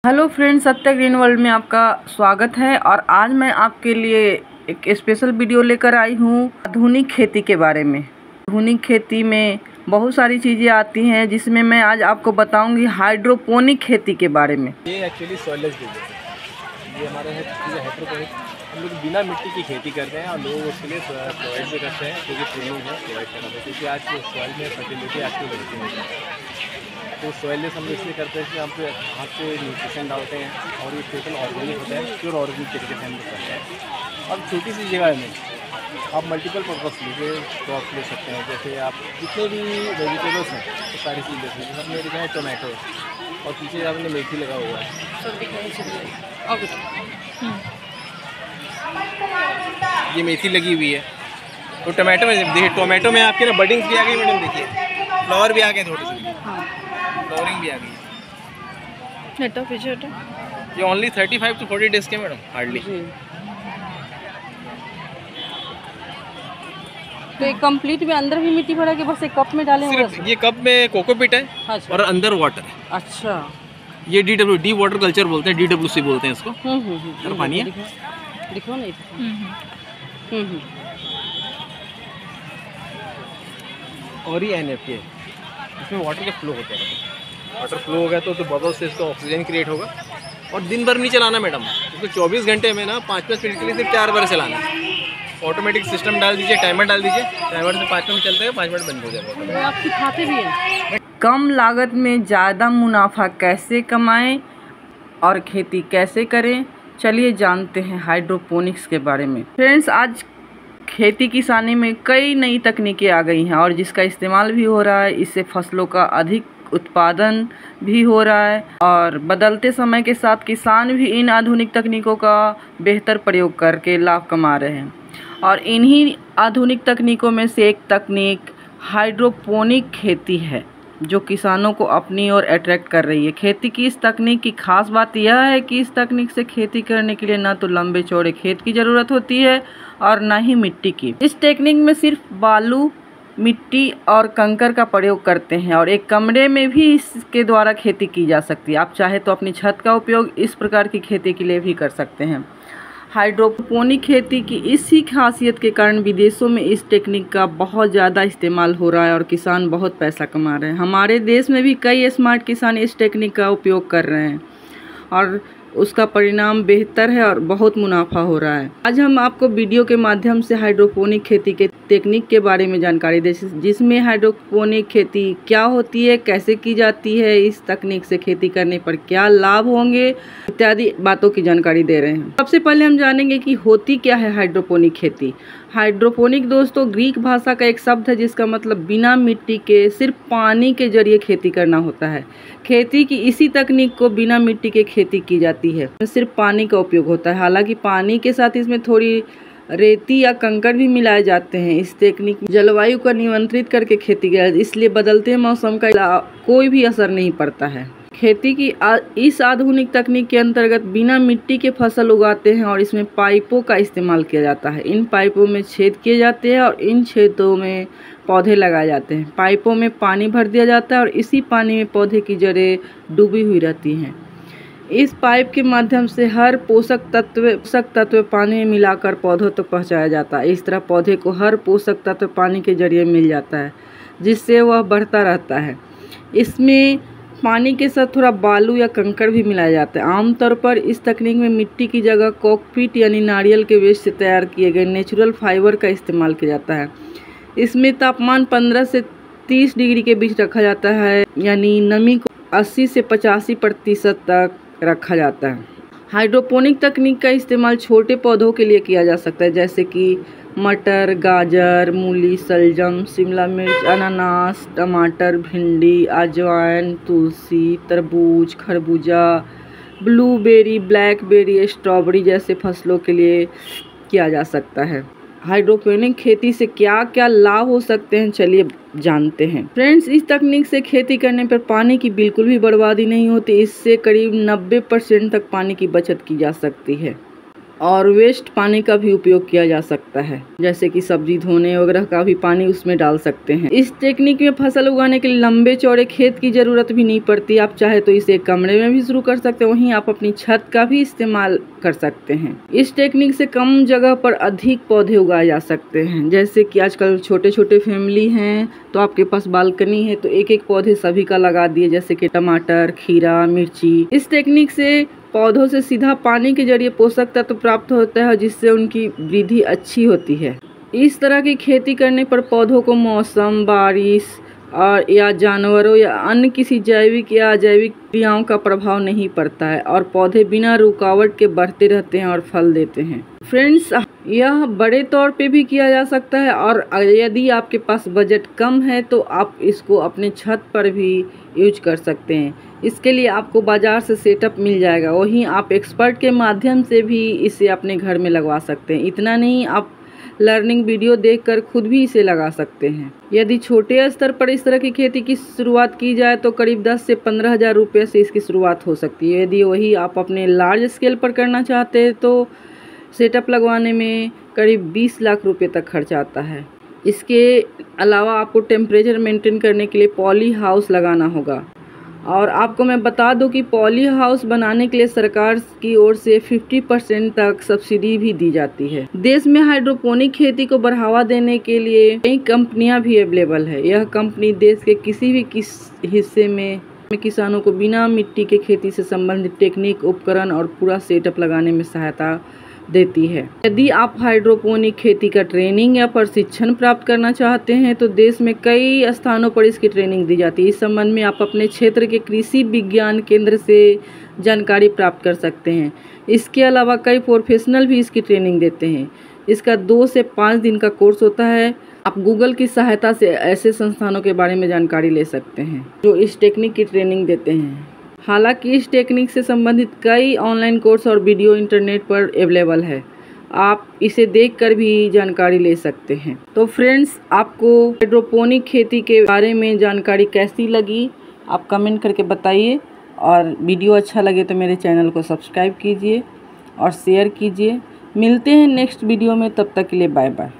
Hello friends, सत्य green world में आपका स्वागत है। और आज मैं आपके लिए एक स्पेशल वीडियो लेकर आई हूँ आधुनिक खेती के बारे में। आधुनिक खेती में बहुत सारी चीज़ें आती हैं, जिसमें मैं आज आपको बताऊंगी हाइड्रोपोनिक खेती के बारे में। ये एक्चुअली सॉइललेस बिजनेस है। ये हमारे हाइड्रोपोनिक, हम लोग बिना मिट्टी की खेती करते हैं और लोग उसके लिए प्रोवाइड भी करते हैं, क्योंकि ट्रेनिंग है प्रोवाइड करना है, क्योंकि आज सॉइल में फर्टिलिटी आज की बढ़ती है। तो सॉइललेस हम इसलिए करते हैं कि हम पे हाथ से न्यूट्रिशन डालते हैं और ये टोटल ऑर्गेनिक होता है, प्योर ऑर्गेनिक तरीके से हम लोग करते हैं। और छोटी सी जगह में आप मल्टीपल पर्पस लीजिए, क्रॉप ले सकते हैं। जैसे आप जितने भी वेजिटेबल्स हैं तो सारी चीज़ ले सकते हैं। हमने देखा है टोमेटो और पीछे आपने मेथी लगा हुआ है। ये मेथी लगी हुई है। तो टोमेटो में देखिए, टोमेटो में आपके ना बडिंग्स भी आ गई मैडम, देखिए फ्लावर भी आ गए, थोड़ी सी फ्लावरिंग भी आ गई। ये ओनली 35 to 40 डेज के मैडम, हार्डली। तो एक कंप्लीट में अंदर भी मिट्टी भरा के बस एक कप में डालें? सिर्फ ये कप में कोकोपीट है। अच्छा। और अंदर वाटर है। अच्छा। ये डी वाटर कल्चर बोलते हैं, DWC बोलते हैं इसको। पानी है, दिखो नहीं। और ये NFT है, इसमें वाटर के फ्लो होते हैं। वाटर फ्लो हो गया तो बबल से इसको ऑक्सीजन क्रिएट होगा। और दिन भर नहीं चलाना मैडम, इसको 24 घंटे में ना 5-5 मिनट के लिए सिर्फ 4 बार चलाना है। ऑटोमेटिक सिस्टम डाल दीजिए, टाइमर डाल दीजिए, टाइमर से 5 मिनट चलता है, 5 मिनट बंद हो जाएगा। तो आप सिखाते भी हैं? कम लागत में ज़्यादा मुनाफा कैसे कमाएं और खेती कैसे करें, चलिए जानते हैं हाइड्रोपोनिक्स के बारे में। फ्रेंड्स, आज खेती किसानी में कई नई तकनीकें आ गई हैं और जिसका इस्तेमाल भी हो रहा है। इससे फसलों का अधिक उत्पादन भी हो रहा है और बदलते समय के साथ किसान भी इन आधुनिक तकनीकों का बेहतर प्रयोग करके लाभ कमा रहे हैं। और इन्हीं आधुनिक तकनीकों में से एक तकनीक हाइड्रोपोनिक खेती है, जो किसानों को अपनी ओर अट्रैक्ट कर रही है। खेती की इस तकनीक की खास बात यह है कि इस तकनीक से खेती करने के लिए न तो लंबे चौड़े खेत की ज़रूरत होती है और न ही मिट्टी की। इस टेक्निक में सिर्फ बालू, मिट्टी और कंकर का प्रयोग करते हैं और एक कमरे में भी इसके द्वारा खेती की जा सकती है। आप चाहे तो अपनी छत का उपयोग इस प्रकार की खेती के लिए भी कर सकते हैं। हाइड्रोपोनिक खेती की इसी खासियत के कारण विदेशों में इस टेक्निक का बहुत ज़्यादा इस्तेमाल हो रहा है और किसान बहुत पैसा कमा रहे हैं। हमारे देश में भी कई स्मार्ट किसान इस टेक्निक का उपयोग कर रहे हैं और उसका परिणाम बेहतर है और बहुत मुनाफा हो रहा है। आज हम आपको वीडियो के माध्यम से हाइड्रोपोनिक खेती के टेक्निक के बारे में जानकारी दें, जिसमें हाइड्रोपोनिक खेती क्या होती है, कैसे की जाती है, इस तकनीक से खेती करने पर क्या लाभ होंगे, इत्यादि बातों की जानकारी दे रहे हैं। सबसे पहले हम जानेंगे कि होती क्या है हाइड्रोपोनिक खेती। हाइड्रोपोनिक दोस्तों ग्रीक भाषा का एक शब्द है, जिसका मतलब बिना मिट्टी के सिर्फ पानी के जरिए खेती करना होता है। खेती की इसी तकनीक को बिना मिट्टी के खेती की जाती है, सिर्फ पानी का उपयोग होता है। हालांकि पानी के साथ इसमें थोड़ी रेती या कंकड़ भी मिलाए जाते हैं। इस टेक्निक में जलवायु को नियंत्रित करके खेती की जाती है, इसलिए बदलते मौसम का कोई भी असर नहीं पड़ता है। खेती की इस आधुनिक तकनीक के अंतर्गत बिना मिट्टी के फसल उगाते हैं और इसमें पाइपों का इस्तेमाल किया जाता है। इन पाइपों में छेद किए जाते हैं और इन छेदों में पौधे लगाए जाते हैं। पाइपों में पानी भर दिया जाता है और इसी पानी में पौधे की जड़ें डूबी हुई रहती हैं। इस पाइप के माध्यम से हर पोषक तत्व पानी में मिलाकर पौधों तक पहुंचाया जाता है। इस तरह पौधे को हर पोषक तत्व पानी के जरिए मिल जाता है, जिससे वह बढ़ता रहता है। इसमें पानी के साथ थोड़ा बालू या कंकड़ भी मिलाया जाता है। आमतौर पर इस तकनीक में मिट्टी की जगह कोकोपीट यानी नारियल के वेस्ट से तैयार किए गए नेचुरल फाइबर का इस्तेमाल किया जाता है। इसमें तापमान 15 से 30 डिग्री के बीच रखा जाता है, यानी नमी को 80 से 85% तक रखा जाता है। हाइड्रोपोनिक तकनीक का इस्तेमाल छोटे पौधों के लिए किया जा सकता है, जैसे कि मटर, गाजर, मूली, शलजम, शिमला मिर्च, अनानास, टमाटर, भिंडी, अजवाइन, तुलसी, तरबूज, खरबूजा, ब्लूबेरी, ब्लैकबेरी, स्ट्रॉबेरी जैसे फसलों के लिए किया जा सकता है। हाइड्रोपोनिक खेती से क्या क्या लाभ हो सकते हैं, चलिए जानते हैं। फ्रेंड्स, इस तकनीक से खेती करने पर पानी की बिल्कुल भी बर्बादी नहीं होती। इससे करीब 90% तक पानी की बचत की जा सकती है। और वेस्ट पानी का भी उपयोग किया जा सकता है, जैसे कि सब्जी धोने वगैरह का भी पानी उसमें डाल सकते हैं। इस टेक्निक में फसल उगाने के लिए लंबे चौड़े खेत की ज़रूरत भी नहीं पड़ती। आप चाहे तो इसे कमरे में भी शुरू कर सकते हैं, वहीं आप अपनी छत का भी इस्तेमाल कर सकते हैं। इस टेक्निक से कम जगह पर अधिक पौधे उगाए जा सकते हैं। जैसे कि आजकल छोटे छोटे फैमिली हैं तो आपके पास बालकनी है तो एक एक पौधे सभी का लगा दिए, जैसे कि टमाटर, खीरा, मिर्ची। इस टेक्निक से पौधों से सीधा पानी के जरिए पोषक तत्व प्राप्त होता है, जिससे उनकी वृद्धि अच्छी होती है। इस तरह की खेती करने पर पौधों को मौसम, बारिश और या जानवरों या अन्य किसी जैविक या अजैविक क्रियाओं का प्रभाव नहीं पड़ता है और पौधे बिना रुकावट के बढ़ते रहते हैं और फल देते हैं। फ्रेंड्स, यह बड़े तौर पे भी किया जा सकता है और यदि आपके पास बजट कम है तो आप इसको अपने छत पर भी यूज कर सकते हैं। इसके लिए आपको बाज़ार से सेटअप मिल जाएगा, वहीं आप एक्सपर्ट के माध्यम से भी इसे अपने घर में लगवा सकते हैं। इतना नहीं, आप लर्निंग वीडियो देखकर खुद भी इसे लगा सकते हैं। यदि छोटे स्तर पर इस तरह की खेती की शुरुआत की जाए तो करीब 10 से 15 हज़ार रुपये से इसकी शुरुआत हो सकती है। यदि वही आप अपने लार्ज स्केल पर करना चाहते हैं तो सेटअप लगवाने में करीब 20 लाख रुपये तक खर्च आता है। इसके अलावा आपको टेम्परेचर मेंटेन करने के लिए पॉली हाउस लगाना होगा। और आपको मैं बता दूं कि पॉली हाउस बनाने के लिए सरकार की ओर से 50% तक सब्सिडी भी दी जाती है। देश में हाइड्रोपोनिक खेती को बढ़ावा देने के लिए कई कंपनियां भी अवेलेबल है। यह कंपनी देश के किसी भी हिस्से में किसानों को बिना मिट्टी के खेती से संबंधित टेक्निक, उपकरण और पूरा सेटअप लगाने में सहायता देती है। यदि आप हाइड्रोपोनिक खेती का ट्रेनिंग या प्रशिक्षण प्राप्त करना चाहते हैं तो देश में कई स्थानों पर इसकी ट्रेनिंग दी जाती है। इस संबंध में आप अपने क्षेत्र के कृषि विज्ञान केंद्र से जानकारी प्राप्त कर सकते हैं। इसके अलावा कई प्रोफेशनल भी इसकी ट्रेनिंग देते हैं। इसका 2 से 5 दिन का कोर्स होता है। आप गूगल की सहायता से ऐसे संस्थानों के बारे में जानकारी ले सकते हैं जो इस टेक्निक की ट्रेनिंग देते हैं। हालांकि इस टेक्निक से संबंधित कई ऑनलाइन कोर्स और वीडियो इंटरनेट पर अवेलेबल है, आप इसे देखकर भी जानकारी ले सकते हैं। तो फ्रेंड्स, आपको हाइड्रोपोनिक खेती के बारे में जानकारी कैसी लगी आप कमेंट करके बताइए, और वीडियो अच्छा लगे तो मेरे चैनल को सब्सक्राइब कीजिए और शेयर कीजिए। मिलते हैं नेक्स्ट वीडियो में, तब तक के लिए बाय बाय।